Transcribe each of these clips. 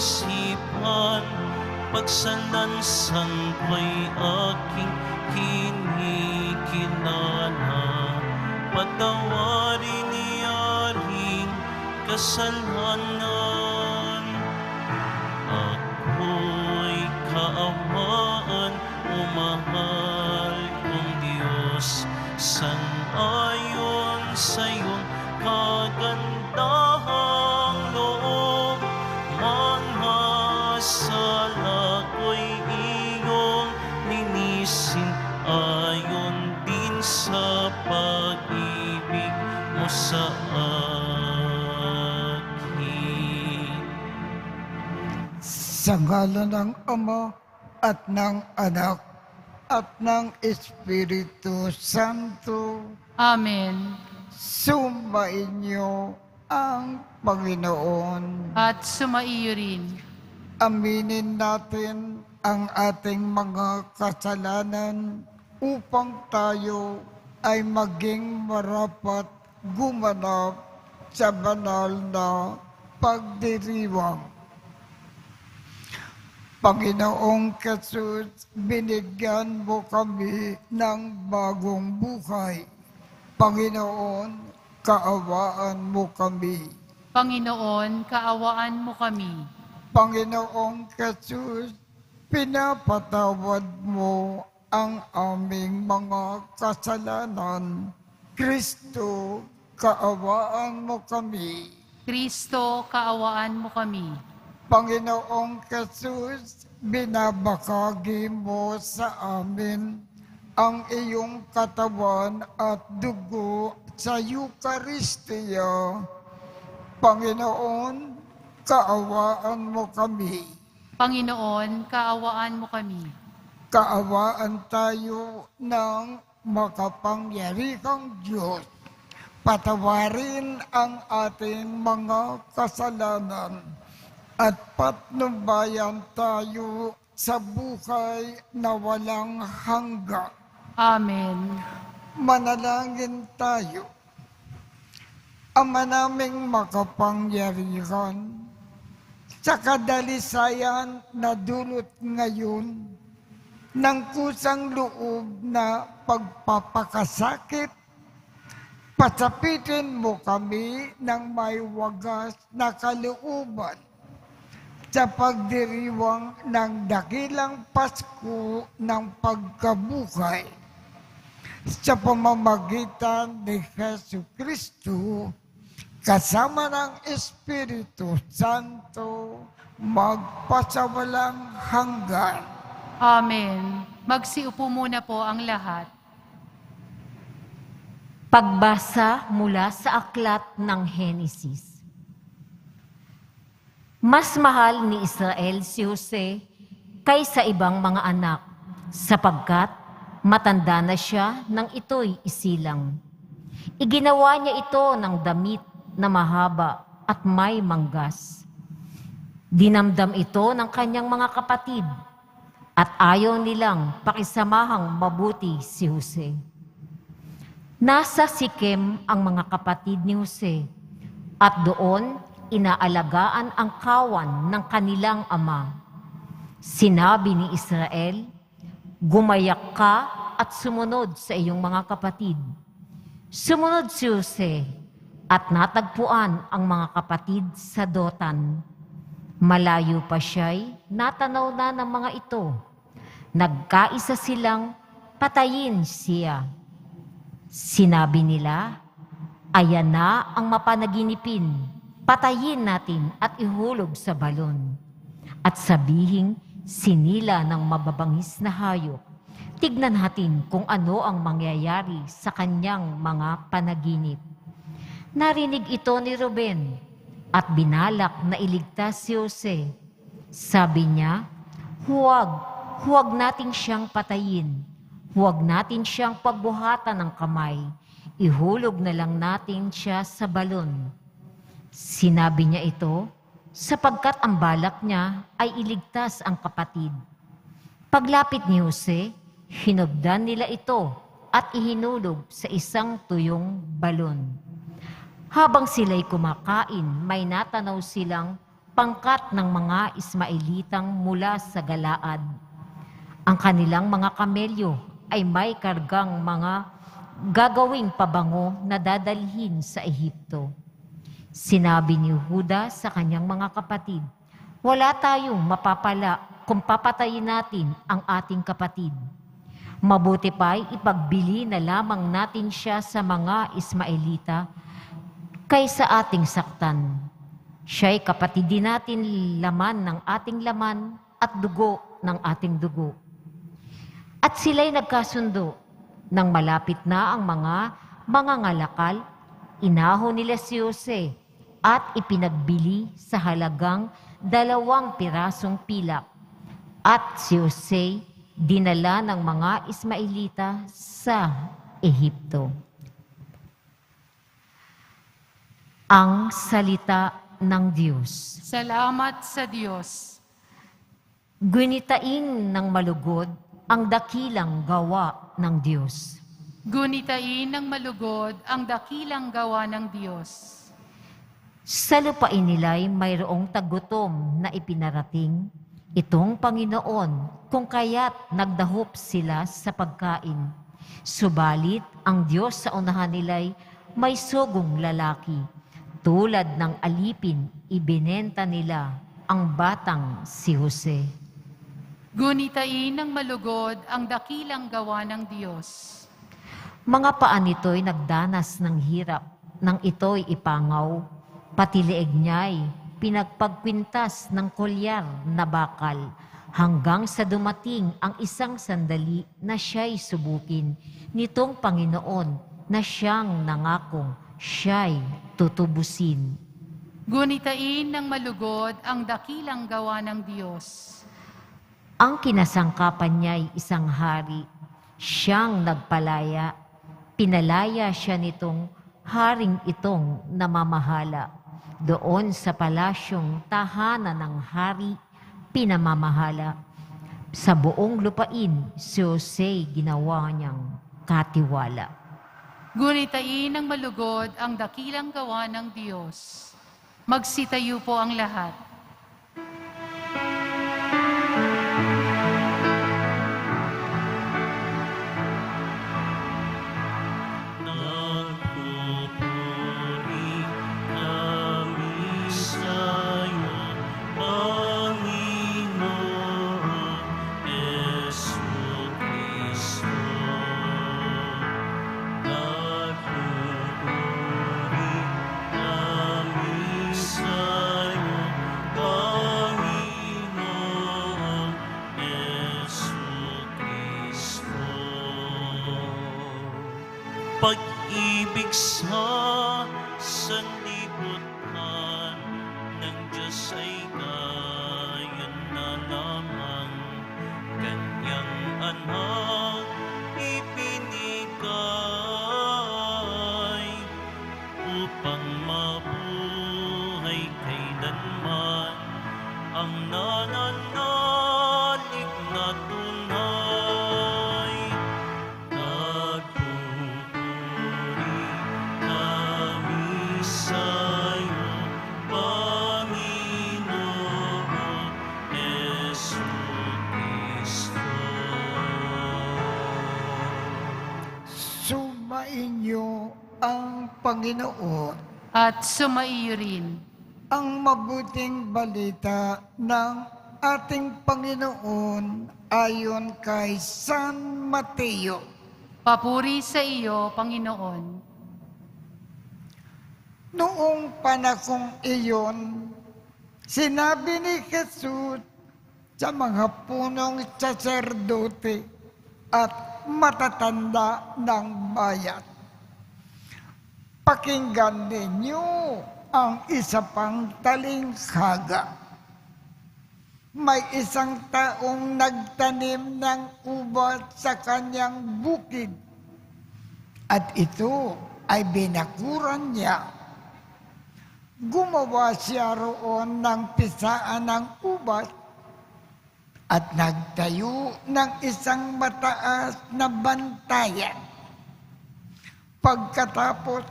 kaisipan, pagsalansan ko'y aking kinikilala. Patawarin niyaring kasalanan, ako'y kaawaan, o mahal kong Diyos, sangayon sa iyong kagandahang loob. Mga sala ko'y iyong linisin, ayon din sa pag-ibig mo sa akin. Sa ngalan ng Ama at ng Anak at ng Espiritu Santo, Amen. sumainyo ang Panginoon. At sumaiyo rin. Aminin natin ang ating mga kasalanan upang tayo ay maging marapat gumanap sa banal na pagdiriwang. Panginoong Jesus, binigyan mo kami ng bagong buhay. Panginoon, kaawaan mo kami. Panginoon, kaawaan mo kami. Panginoong Jesus, pinapatawad mo ang aming mga kasalanan. Kristo, kaawaan mo kami. Kristo, kaawaan mo kami. Panginoong Jesus, binabakagi mo sa amin ang iyong katawan at dugo sa Eucharistia. Panginoon, kaawaan mo kami. Panginoon, kaawaan mo kami. Kaawaan tayo ng makapangyarihang Diyos. Patawarin ang ating mga kasalanan at patnubayan tayo sa buhay na walang hanggan. Amen. Manalangin tayo. Ama naming makapangyarihan, sa kadalisayan na dulot ngayon ng kusang loob na pagpapakasakit, pasapitin mo kami ng may wagas na kalooban sa pagdiriwang ng dakilang Pasko ng pagkabuhay sa pamamagitan ni Jesucristo kasama ng Espiritu Santo magpasawalang hanggan. Amen. Magsiupo muna po ang lahat. Pagbasa mula sa aklat ng Henesis. Mas mahal ni Israel si Jose kaysa ibang mga anak, sapagkat matanda na siya nang ito'y isilang. Iginawa niya ito ng damit na mahaba at may manggas. Dinamdam ito ng kanyang mga kapatid at ayaw nilang pakisamahang mabuti si Jose. Nasa Sikem ang mga kapatid ni Jose at doon inaalagaan ang kawan ng kanilang ama. Sinabi ni Israel, "Gumayak ka at sumunod sa iyong mga kapatid." Sumunod si Jose at natagpuan ang mga kapatid sa Dotan. Malayo pa siya'y natanaw na ng mga ito. Nagkaisa silang patayin siya. Sinabi nila, "Ayan na ang mapanaginipin. Patayin natin at ihulog sa balon." At sabihing sinila ng mababangis na hayop. Tignan natin kung ano ang mangyayari sa kanyang mga panaginip. Narinig ito ni Ruben at binalak na iligtas si Jose. Sabi niya, huwag natin siyang patayin. Huwag natin siyang pagbuhatan ng kamay. Ihulog na lang natin siya sa balon. Sinabi niya ito sapagkat ang balak niya ay iligtas ang kapatid. Paglapit ni Jose, hinubdan nila ito at ihinulog sa isang tuyong balon. Habang sila'y kumakain, may natanaw silang pangkat ng mga Ismaelitang mula sa Galaad. Ang kanilang mga kamelyo ay may kargang mga gagawing pabango na dadalhin sa Ehipto. Sinabi ni Huda sa kanyang mga kapatid, "Wala tayong mapapala kung papatayin natin ang ating kapatid. Mabuti pa'y ipagbili na lamang natin siya sa mga Ismaelita kaysa ating saktan. Siya'y kapatid din natin, laman ng ating laman at dugo ng ating dugo." At sila'y nagkasundo. Nang malapit na ang mga mangangalakal, inahon nila si Jose at ipinagbili sa halagang 2 pirasong pilak. At si Jose dinala ng mga Ismaelita sa Ehipto. Ang salita ng Diyos. Salamat sa Diyos. Gunitain ng malugod ang dakilang gawa ng Diyos. Gunitain ng malugod ang dakilang gawa ng Diyos. Sa lupain nila'y mayroong tagutom na ipinarating itong Panginoon, kung kaya't nagdahop sila sa pagkain. Subalit ang Diyos sa unahan nila'y may sugong lalaki. Tulad ng alipin, ibinenta nila ang batang si Jose. Gunitain ng malugod ang dakilang gawa ng Diyos. Mga paa nito'y nagdanas ng hirap, nang ito'y ipangaw. Pati leeg niya'y pinagpagpintas ng kolyar na bakal, hanggang sa dumating ang isang sandali na siya'y subukin nitong Panginoon na siyang nangakong siya'y tutubusin. Gunitain ng malugod ang dakilang gawa ng Diyos. Ang kinasangkapan niya'y isang hari. Siyang nagpalaya. Pinalaya siya nitong haring itong namamahala. Doon sa palasyong tahanan ng hari, pinamamahala. Sa buong lupain, si Jose ginawa niyang katiwala. Gunitain ng malugod ang dakilang gawa ng Diyos. Magsitayo po ang lahat. Nagpupuri kami sa'yo, Panginoon Jesucristo. Nagpupuri kami sa'yo, Panginoon Jesucristo. Pag-ibig sa sanlibutan ng Diyos ay gayon na lamang kanyang anak ibinigay upang mabuhay kailanman ang nananalig na tunay. Nagpupuri kami sa'yo, Panginoon Jesucristo. Sumainyo ang Panginoon. At sumaiyo rin. Ang mabuting balita ng ating Panginoon ayon kay San Mateo. Papuri sa iyo, Panginoon. Noong panahong iyon, sinabi ni Jesus sa mga punong saserdote at matatanda ng bayan, "Pakinggan ninyo ang isa pang talinghaga. May isang taong nagtanim ng ubat sa kanyang bukid at ito ay binakuran niya. Gumawa siya roon ng pisaan ng ubat at nagtayo ng isang mataas na bantayan. Pagkatapos,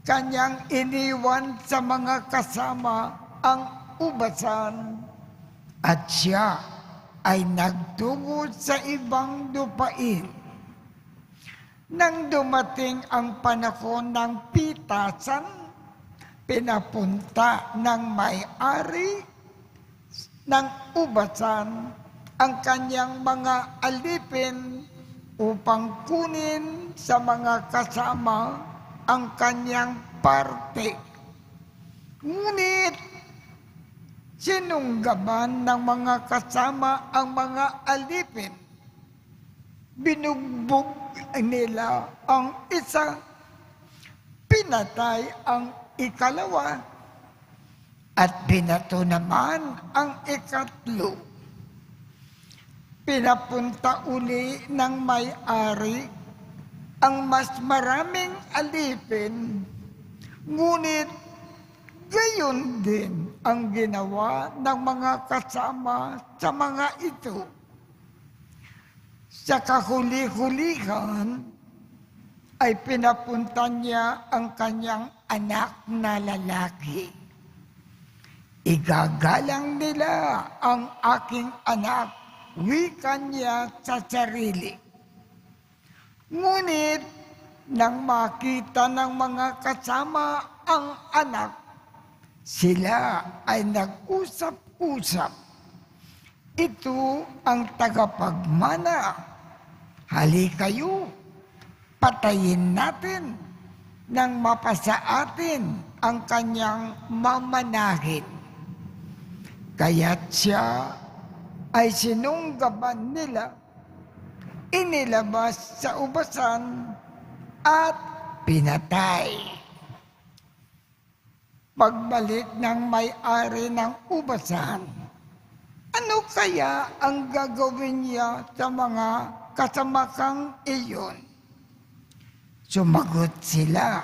kanyang iniwan sa mga kasama ang ubasan at siya ay nagtungo sa ibang lupain. Nang dumating ang panahon ng pitasan, pinapunta ng may-ari ng ubasan ang kanyang mga alipin upang kunin sa mga kasama ang kanyang parte. Ngunit sinunggaban ng mga kasama ang mga alipin. Binugbog nila ang isa, pinatay ang ikalawa, at binato naman ang ikatlo. Pinapunta uli ng may-ari ang mas maraming alipin, ngunit gayon din ang ginawa ng mga kasama sa mga ito. Sa kahuli-hulihan ay pinapunta niya ang kanyang anak na lalaki. Igagalang nila ang aking anak, wika niya sa sarili. Ngunit nang makita ng mga kasama ang anak, sila ay nag-usap-usap. Ito ang tagapagmana. Hali kayo, patayin natin nang mapasa atin ang kanyang mamanahin. Kaya't siya ay sinunggaban nila, inilabas sa ubasan at pinatay. Pagbalik ng may-ari ng ubasan, ano kaya ang gagawin niya sa mga kasamakang iyon? Sumagot sila,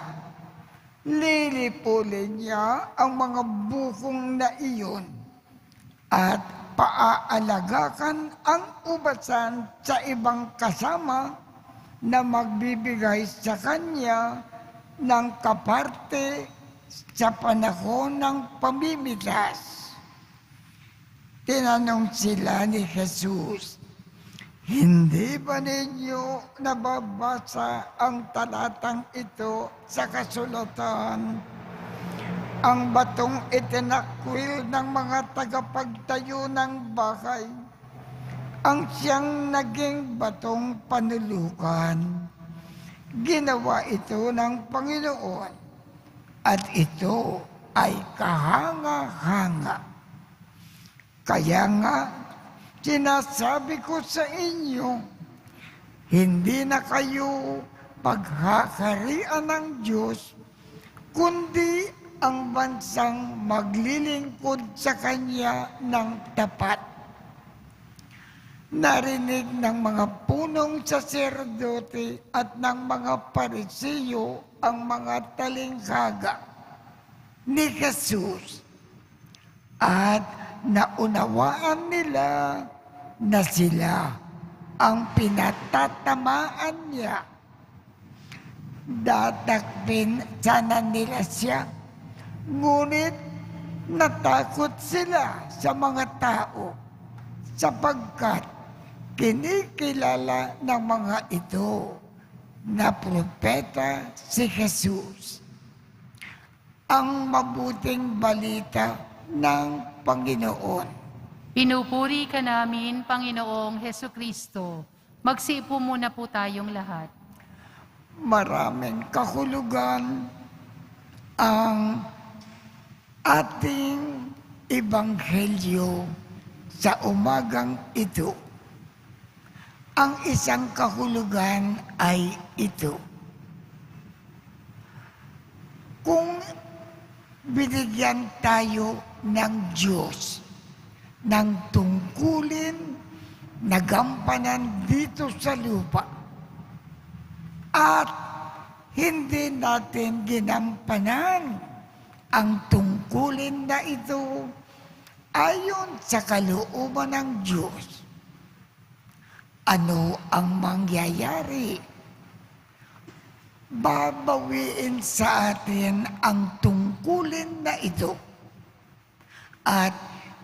lilipulin niya ang mga bukong na iyon at paaalagakan ang ubasan sa ibang kasama na magbibigay sa kanya ng kaparte sa panahon ng pamimitas. Tinanong sila ni Jesus, hindi ba ninyo nababasa ang talatang ito sa kasulatan? Ang batong itinakwil ng mga tagapagtayo ng bahay, ang siyang naging batong panulukan. Ginawa ito ng Panginoon, at ito ay kahanga-hanga. Kaya nga, sinasabi ko sa inyo, hindi na kayo paghaharian ng Diyos, kundi ang bansang maglilingkod sa Kanya ng tapat. Narinig ng mga punong saserdote at ng mga Pariseo ang mga talinghaga ni Jesus, at naunawaan nila na sila ang pinatatamaan niya. Datakpin sana nila siya, ngunit natakot sila sa mga tao sapagkat kinikilala ng mga ito na propeta si Jesus. Ang mabuting balita ng Panginoon. Pinupuri ka namin, Panginoong Hesukristo. Magsiupo muna po tayong lahat. Maraming kahulugan ang ating ebanghelyo sa umagang ito. Ang isang kahulugan ay ito. Kung binigyan tayo ng Diyos ng tungkulin na gampanan dito sa lupa at hindi natin ginampanan ang tungkulin na ito ayon sa kalooban ng Diyos, ano ang mangyayari? Babawiin sa atin ang tungkulin na ito at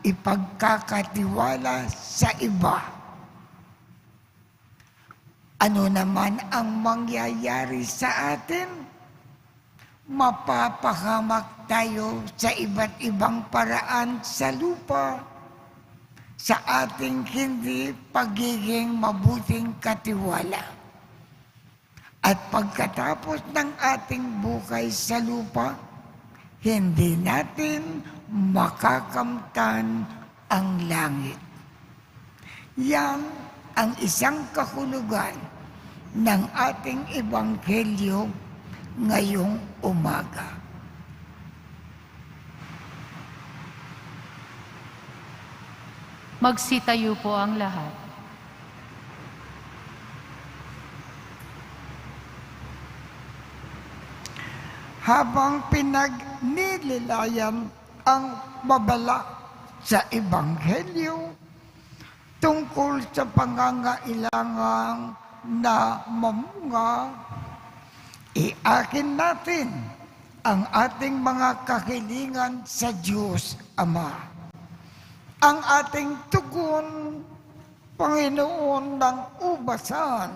ipagkakatiwala sa iba. Ano naman ang mangyayari sa atin? Mapapahamak tayo sa iba't ibang paraan sa lupa sa ating hindi pagiging mabuting katiwala. At pagkatapos ng ating buhay sa lupa, hindi natin makakamtan ang langit. Yan ang isang kahulugan ng ating ebanghelyo ngayong umaga. Magsitayo po ang lahat. Habang pinagnililayan ang babala sa ebanghelyo tungkol sa pangangailangang na mamunga, iakin natin ang ating mga kahilingan sa Diyos Ama. Ang ating tugon, Panginoon ng ubasan,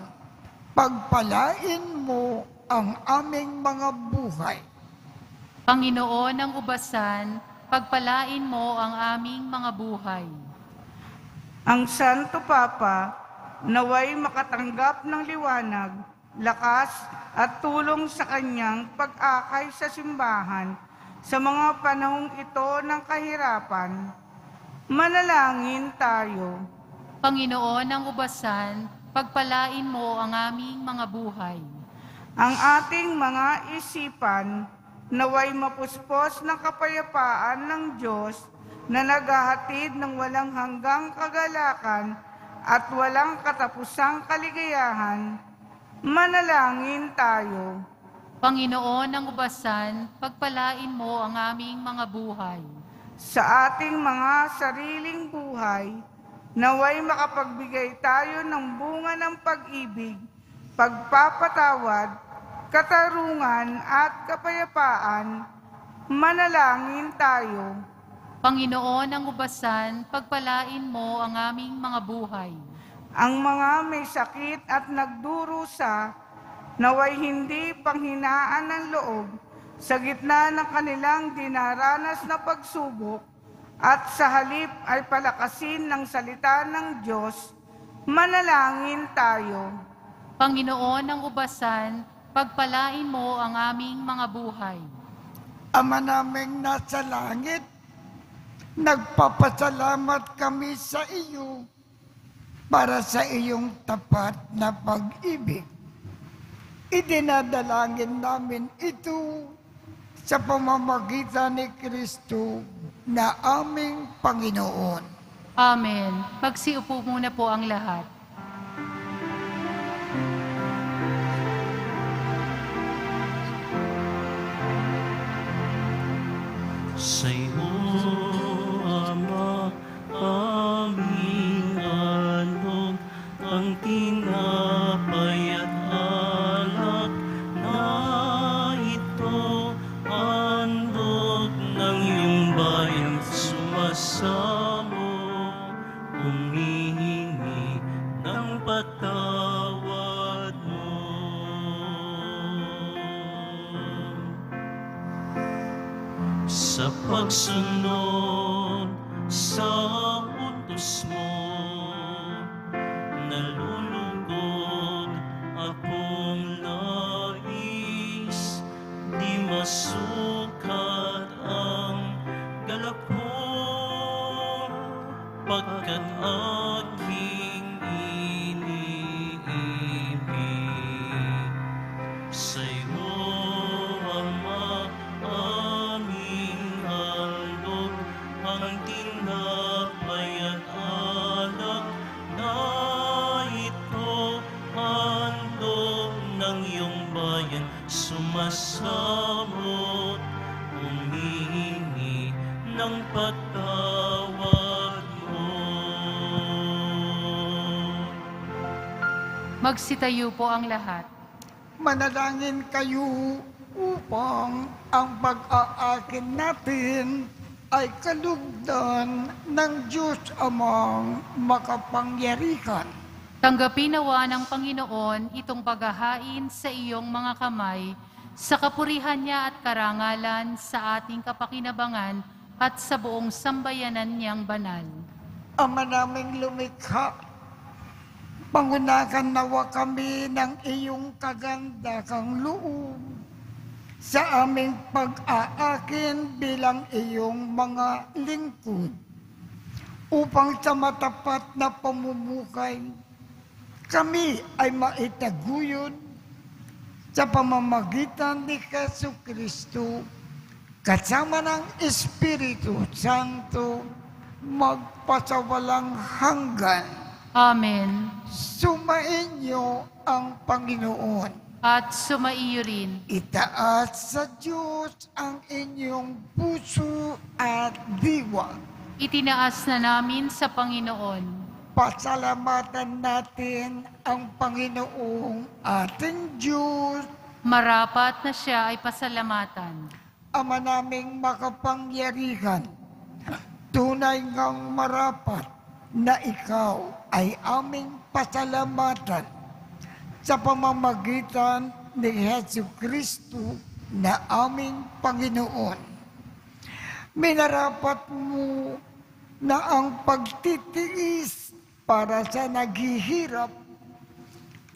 pagpalain mo ang aming mga buhay. Panginoon ng ubasan, pagpalain mo ang aming mga buhay. Ang Santo Papa, naway makatanggap ng liwanag, lakas at tulong sa kanyang pag-akay sa simbahan sa mga panahong ito ng kahirapan. Manalangin tayo. Panginoon ng ubasan, pagpalain mo ang aming mga buhay. Ang ating mga isipan, naway mapuspos ng kapayapaan ng Diyos na naghahatid ng walang hanggang kagalakan at walang katapusang kaligayahan. Manalangin tayo. Panginoon ng ubasan, pagpalain mo ang aming mga buhay. Sa ating mga sariling buhay, naway makapagbigay tayo ng bunga ng pag-ibig, pagpapatawad, katarungan at kapayapaan. Manalangin tayo. Panginoon ng ubasan, pagpalain mo ang aming mga buhay. Ang mga may sakit at nagdurusa, naway hindi panghinaan ng loob sa gitna ng kanilang dinaranas na pagsubok, at sa halip ay palakasin ng salita ng Diyos. Manalangin tayo. Panginoon ng ubasan, pagpalain mo ang aming mga buhay. Ama naming nasa langit, nagpapasalamat kami sa iyo para sa iyong tapat na pag-ibig. Idinadalangin namin ito sa pamamagitan ni Kristo na aming Panginoon. Amen. Magsiupo muna po ang lahat. Sa iyo, Ama, aming alog, ang tinapay at alak na ito, handog ng iyong bayang sumasamo, humihingi ng patawad mo. Sa pagsunod sa utos mo, nalulugod akong nais, di masukat ang galak ko, pagkat aking iniibig. Sa'yo, Ama, aming handog, ang tinapay at alak na ito, handog ng iyong bayan, sumasamot, humihingi ng patawad mo. Magsitayo po ang lahat. Manalangin kayo upang ang pag-aakin natin ay kalugdan ng Diyos Amang makapangyarihan. Tanggapin nawa ng Panginoon itong paghahain sa iyong mga kamay, sa kapurihan niya at karangalan sa ating kapakinabangan at sa buong sambayanan niyang banal. Ama naming lumikha, pangunahan nawa kami ng iyong kagandahang loob sa aming pag-aakin bilang iyong mga lingkod, upang sa matapat na pamumuhay, kami ay maitaguyod sa pamamagitan ni Jesucristo, kasama ng Espiritu Santo, magpasawalang hanggan. Amen. Sumainyo ang Panginoon. At sumaiyo rin. Itaas sa Diyos ang inyong puso at diwa. Itinaas na namin sa Panginoon. Pasalamatan natin ang Panginoong ating Diyos. Marapat na siya ay pasalamatan. Ama naming makapangyarihan, tunay ngang marapat na ikaw ay aming pasalamatan sa pamamagitan ni Jesucristo na aming Panginoon. Minarapat mo na ang pagtitiis para sa naghihirap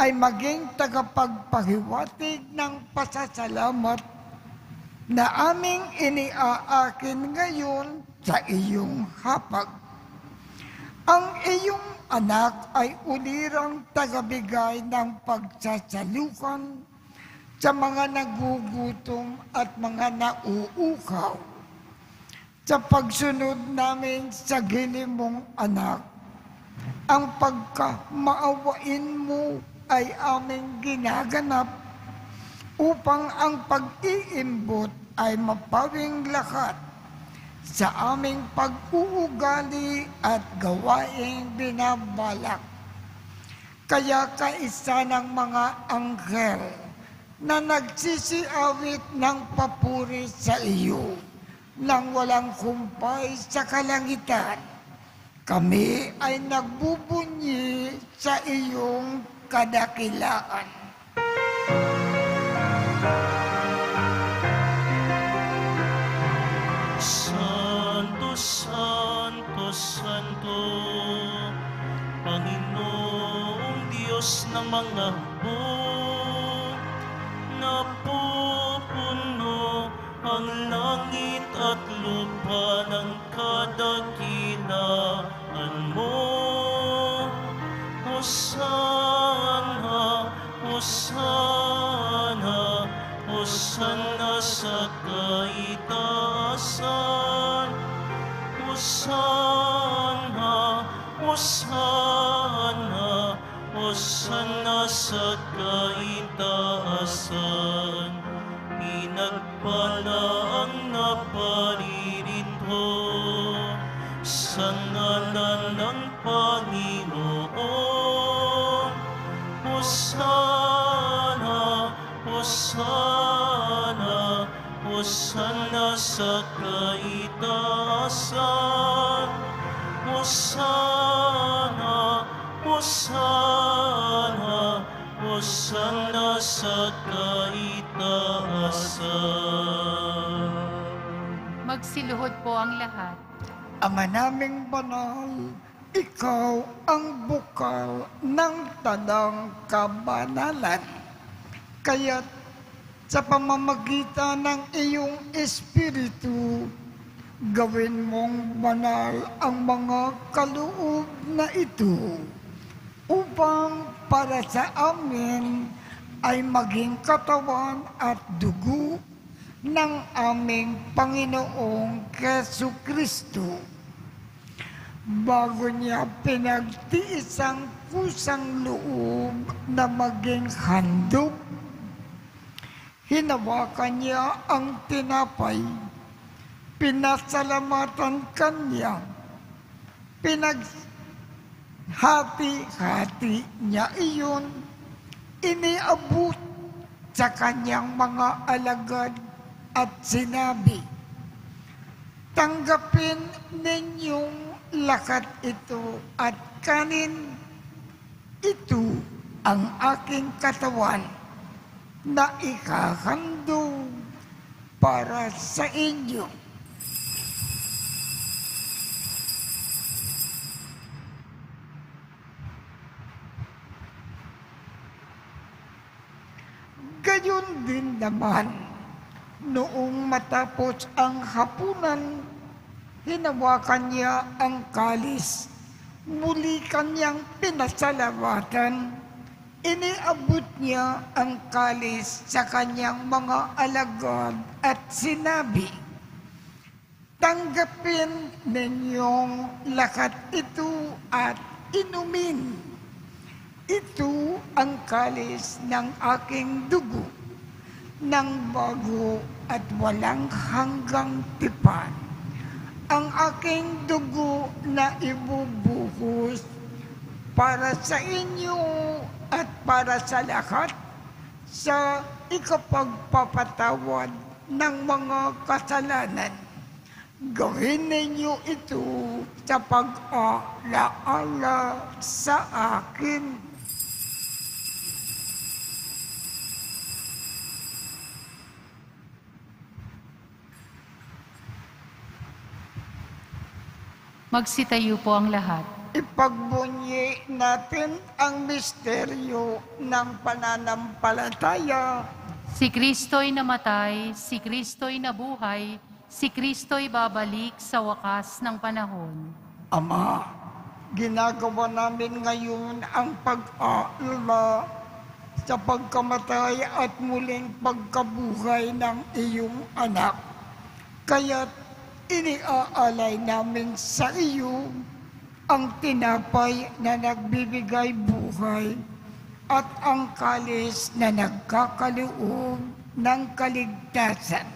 ay maging tagapagpahiwatig ng pasasalamat na aming iniaakin ngayon sa iyong hapag. Ang iyong anak ay ulirang tagabigay ng pagsasalukan sa mga nagugutom at mga nauukaw. Sa pagsunod namin sa gilimong anak, ang pagkamaawain mo ay aming ginaganap upang ang pag-iimbot ay mapawing lahat sa aming pag-uugali at gawaing binabalak. Kaya kaisa ng mga anghel na nagsisiawit ng papuri sa iyo nang walang kumpay sa kalangitan, kami ay nagbubunyi sa iyong kadakilaan. Santo, Santo, Santo, Panginoong Diyos ng mga hukbo, napupuno ang langit at lupa ng kadakilaan mo. Hosana, Hosana, Hosana sa kaitaasan. Hosana, Hosana, Hosana sa kaitaasan. Pinagpala ang naparirito sa ngalan ng Panginoon. Hosana, Hosana, Hosana sa kaitaasan. Hosana, Hosana, Hosana sa kaitaasan. Magsiluhod po ang lahat. Ama naming banal, ikaw ang bukal ng tanang kabanalan. Kaya't sa pamamagitan ng iyong Espiritu, gawin mong banal ang mga kaloob na ito upang para sa amin ay maging katawan at dugo ng aming Panginoong Jesucristo. Bago niya pinagtiis ang kusang loob na maging handog, hinawakan niya ang tinapay, pinasalamatan kanya, pinaghati-hati niya iyon, iniabot sa kanyang mga alagad at sinabi, Tanggapin ninyong lakat ito at kanin. Ito ang aking katawan na ikahandog para sa inyo. Gayon din naman, noong matapos ang hapunan, hinawakan niya ang kalis. Muli kanyang pinasalamatan. Iniabot niya ang kalis sa kanyang mga alagad at sinabi, "Tanggapin ninyong lakat ito at inumin. Ito ang kalis ng aking dugo, ng bago at walang hanggang tipan. Ang aking dugo na ibubuhos para sa inyo at para sa lahat sa ikapagpapatawad ng mga kasalanan. Gawin ninyo ito sa pag-alaala sa akin." Magsitayo po ang lahat. Ipagbunyi natin ang misteryo ng pananampalataya. Si Kristo'y namatay, si Kristo'y nabuhay, si Kristo'y babalik sa wakas ng panahon. Ama, ginagawa namin ngayon ang pag-aalala sa pagkamatay at muling pagkabuhay ng iyong anak. Kaya't iniaalay namin sa iyo ang tinapay na nagbibigay buhay at ang kalis na nagkakaloob ng kaligtasan.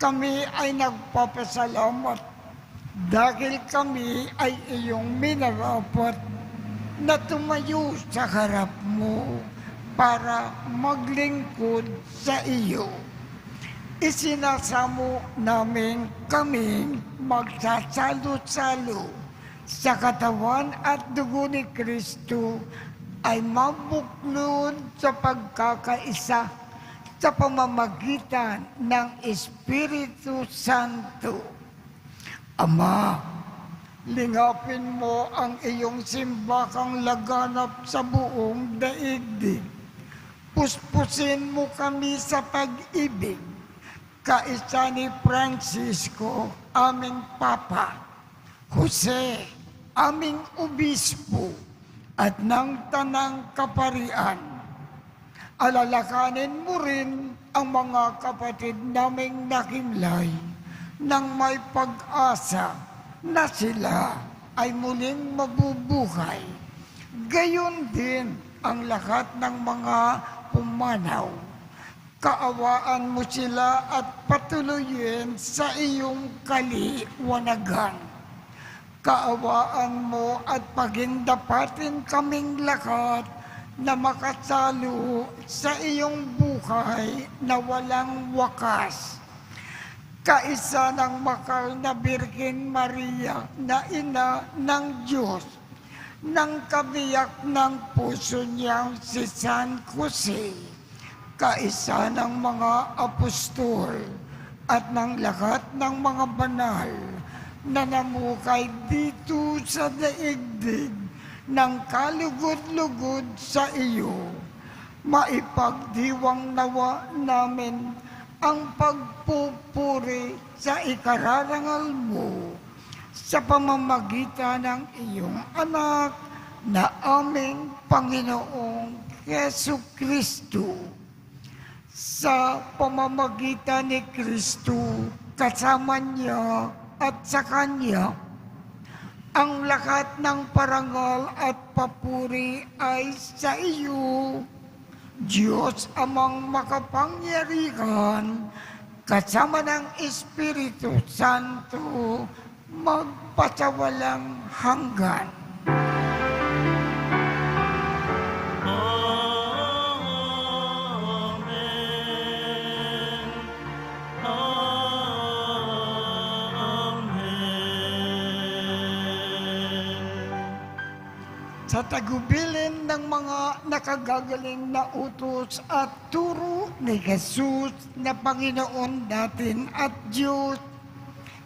Kami ay nagpapasalamat dahil kami ay iyong minarapat na tumayo sa harap mo para maglingkod sa iyo. Isinasamo namin kaming magsasalo-salo sa katawan at dugo ni Kristo ay mabuklod sa pagkakaisa sa pamamagitan ng Espiritu Santo. Ama, lingapin mo ang iyong simbakang laganap sa buong daigdig. Puspusin mo kami sa pag-ibig, kaisa ni Francisco, aming Papa, Jose, aming Obispo, at ng Tanang Kaparian. Alalakanin mo rin ang mga kapatid naming nakimlay nang may pag-asa na sila ay muling mabubuhay. Gayon din ang lahat ng mga pumanaw. Kaawaan mo sila at patuloyin sa iyong kaliwanagan. Kaawaan mo at pagindapatin kaming lahat na makasalo sa iyong buhay na walang wakas. Kaisa ng makal na Birhen Maria na ina ng Diyos, ng kabiyak ng puso niyang si San Jose, kaisa ng mga apostol at ng lahat ng mga banal na namukay dito sa daigdig ng kalugod-lugod sa iyo. Maipagdiwang nawa namin ang pagpupuri sa ikararangal mo sa pamamagitan ng iyong anak na aming Panginoong Jesucristo. Sa pamamagitan ni Kristo, kasama niya at sa Kanya, ang lahat ng parangal at papuri ay sa iyo, Diyos Amang makapangyarihan, kasama ng Espiritu Santo, magpasawalang hanggan. Amen. Amen. sa tagubilin ng mga nakagagaling na utos at turo ni Jesus na Panginoon natin at Diyos,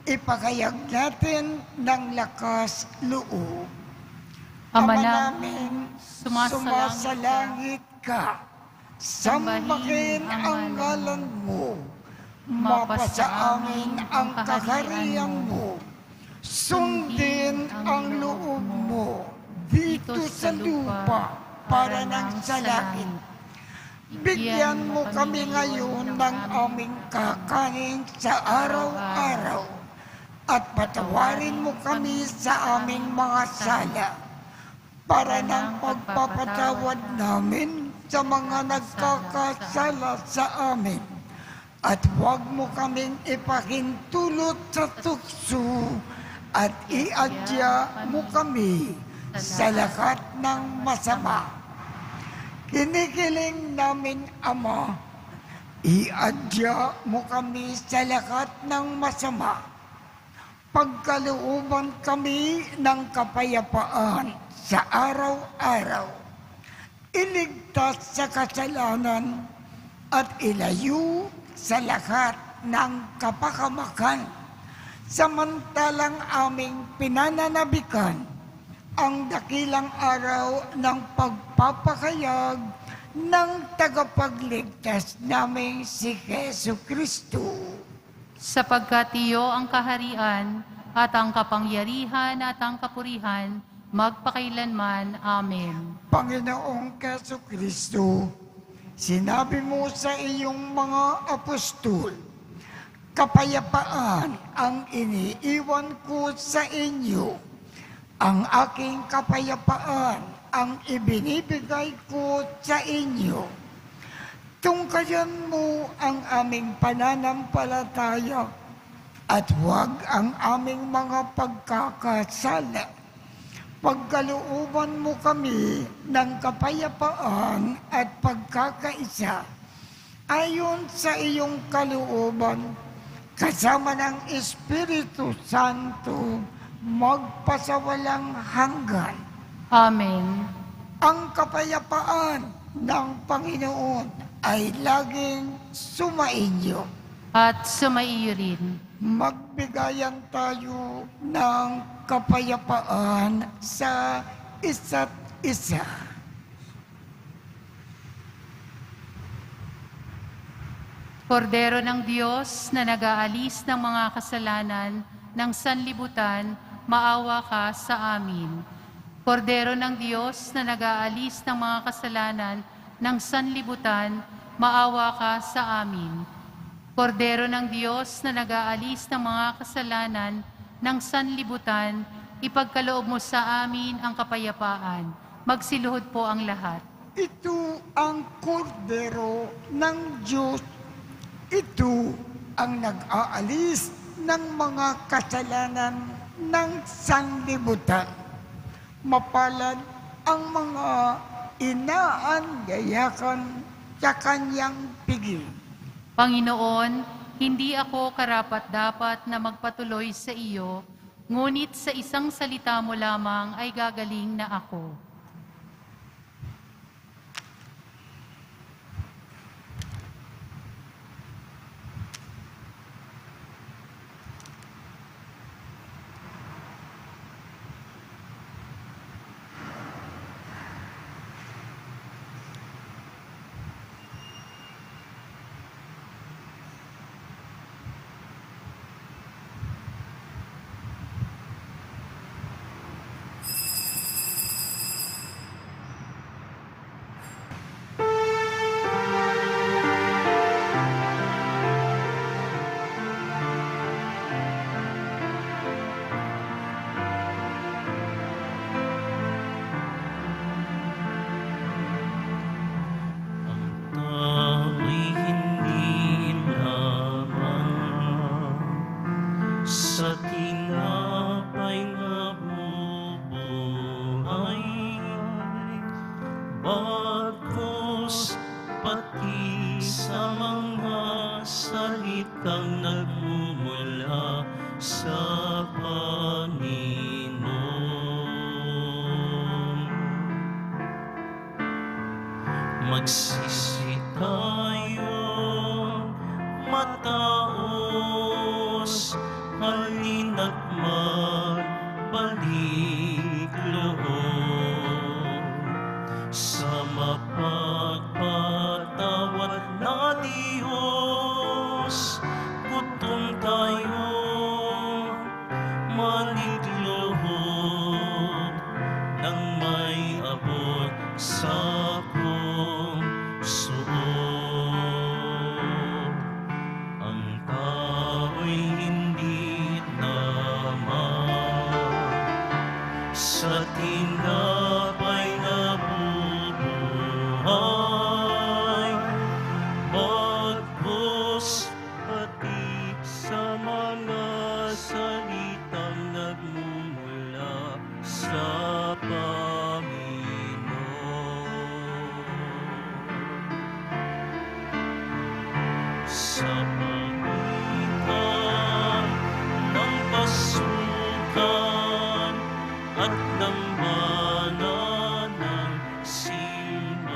ipakayag natin ng lakas loob. Ama namin, sumasalangit ka. Sambahin ang ngalan mo. Mapasa amin ang kaharian mo. Sundin ang loob mo dito sa lupa para ng sa langit. Bigyan mo kami ngayon ng aming kakanin sa araw-araw at patawarin mo kami sa aming mga sala para ng pagpapatawad namin sa mga nagkakasala sa amin. At huwag mo kaming ipahintulot sa tukso at iadya mo kami sa lahat ng masama. Kinikiling namin, Ama, iadya mo kami sa lahat ng masama. Pagkalooban kami ng kapayapaan sa araw-araw. Iligtas sa kasalanan at ilayo sa lahat ng kapahamakan. Samantalang aming pinananabikan ang dakilang araw ng pagpapakayag ng tagapagligtas naming si Jesu Kristo. Sapagkat iyo ang kaharian at ang kapangyarihan at ang kapurihan magpakailanman. Amen. Panginoong Jesu Kristo, sinabi mo sa iyong mga apostol, kapayapaan ang iniiwan ko sa inyo. Ang aking kapayapaan ang ibinibigay ko sa inyo. Tungkayan mo ang aming pananampalataya at huwag ang aming mga pagkakasala. Pagkalooban mo kami ng kapayapaan at pagkakaisa ayon sa iyong kalooban, kasama ng Espiritu Santo, magpasawalang hanggan. Amen. Ang kapayapaan ng Panginoon ay laging sumainyo. At sumaiyo rin. Magbigayan tayo ng kapayapaan sa isa't isa. Kordero ng Diyos na nag-aalis ng mga kasalanan ng sanlibutan, maawa ka sa amin. Kordero ng Diyos na nag-aalis ng mga kasalanan ng sanlibutan, maawa ka sa amin. Kordero ng Diyos na nag-aalis ng mga kasalanan ng sanlibutan, ipagkaloob mo sa amin ang kapayapaan. Magsiluhod po ang lahat. Ito ang kordero ng Diyos. Ito ang nag-aalis ng mga kasalanan ng sanlibutan. Mapalad ang mga inaanyayakan sa kanyang piging. Panginoon, hindi ako karapat-dapat na magpatuloy sa iyo, ngunit sa isang salita mo lamang ay gagaling na ako. Magsisi tayong mataos, halina't magbalik loob sa mapagpatawad na Diyos. Gutom tayong maliglohod nang may abot sa puso. Ang tao'y hindi naman sa tinapay na bubuhay, bagkus pati sa mga salitang nagmumula sa sa pagitan ng pasukan at ng banan ng simbahan.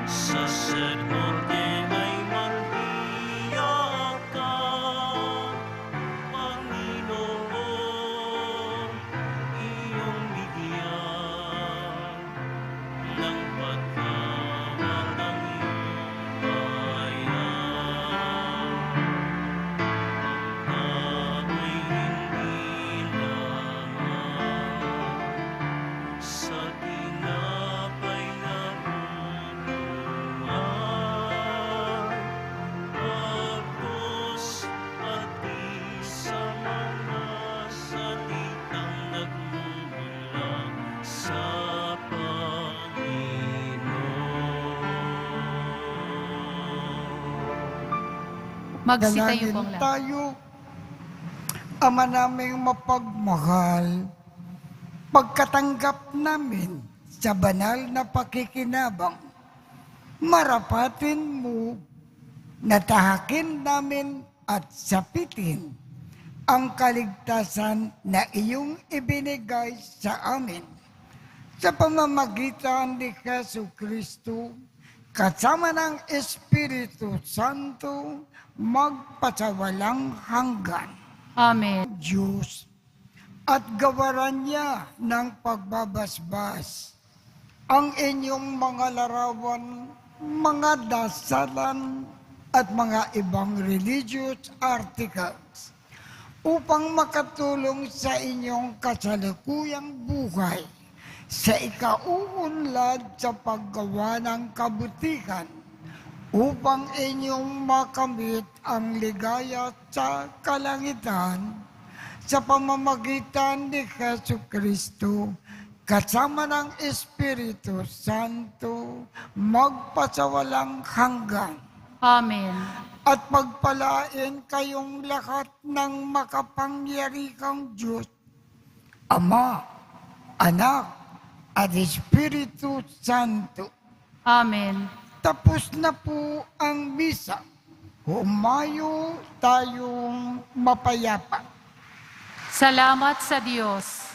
Saserdote ay magbiyakan, Panginoon, iyong bigyan ng pagkawal ng Magsitayo pong Dalangin lahat. tayo. Ama naming mapagmahal, pagkatanggap namin sa banal na pakikinabang, marapatin mo, natahakin namin at sapitin ang kaligtasan na iyong ibinigay sa amin sa pamamagitan ni Jesucristo, kasama ng Espiritu Santo, magpasawalang hanggan. Amen. Diyos, at gawaran niya ng pagbabasbas ang inyong mga larawan, mga dasalan, at mga ibang religious articles upang makatulong sa inyong kasalukuyang buhay sa ikauunlad sa paggawa ng kabutihan, upang inyong makamit ang ligaya sa kalangitan sa pamamagitan ni Jesucristo, kasama ng Espiritu Santo, magpasawalang hanggan. Amen. At pagpalain kayong lahat ng makapangyarihang Diyos, Ama, Anak, at Espiritu Santo. Amen. Tapos na po ang misa. Humayo tayong mapayapa. Salamat sa Diyos.